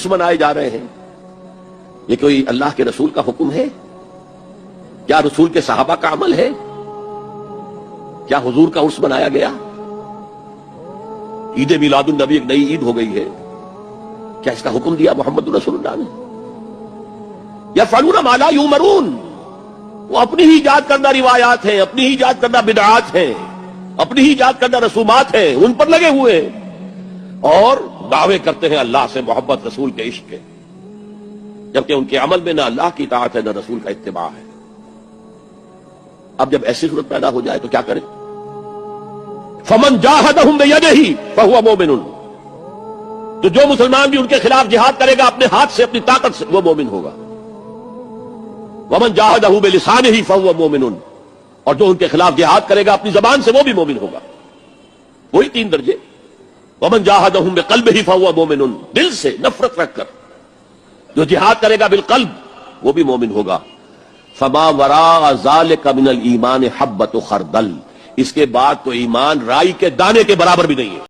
عرس منائے جا رہے ہیں، یہ کوئی اللہ کے رسول کا حکم ہے؟ کیا رسول کے صحابہ کا عمل ہے؟ کیا حضور کا عرس منایا گیا؟ عید میلاد النبی ایک نئی عید ہو گئی ہے، کیا اس کا حکم دیا محمد رسول اللہ نے؟ یفعلون ما لا یؤمرون، وہ اپنی ہی ایجاد کردہ روایات ہیں، اپنی ہی ایجاد کردہ بدعات ہیں، اپنی ہی ایجاد کردہ رسومات ہیں، ان پر لگے ہوئے ہیں اور دعوے کرتے ہیں اللہ سے محبت، رسول کے عشق کے، جبکہ ان کے عمل میں نہ اللہ کی اطاعت ہے نہ رسول کا اتباع ہے۔ اب جب ایسی صورت پیدا ہو جائے تو کیا کریں؟ فمن جاہدہم بیدہ فہو مومن، تو جو مسلمان بھی ان کے خلاف جہاد کرے گا اپنے ہاتھ سے، اپنی طاقت سے، وہ مومن ہوگا۔ ومن جاہدہ بلسانہ فہو مومن، اور جو ان کے خلاف جہاد کرے گا اپنی زبان سے، وہ بھی مومن ہوگا۔ وہی 3 درجے۔ ومن جاہدہم بقلبہ فہو مومن، دل سے نفرت رکھ کر جو جہاد کرے گا بالقلب وہ بھی مومن ہوگا۔ فما وراء ذلک من الایمان حبۃ خردل، اس کے بعد تو ایمان رائی کے دانے کے برابر بھی نہیں ہے۔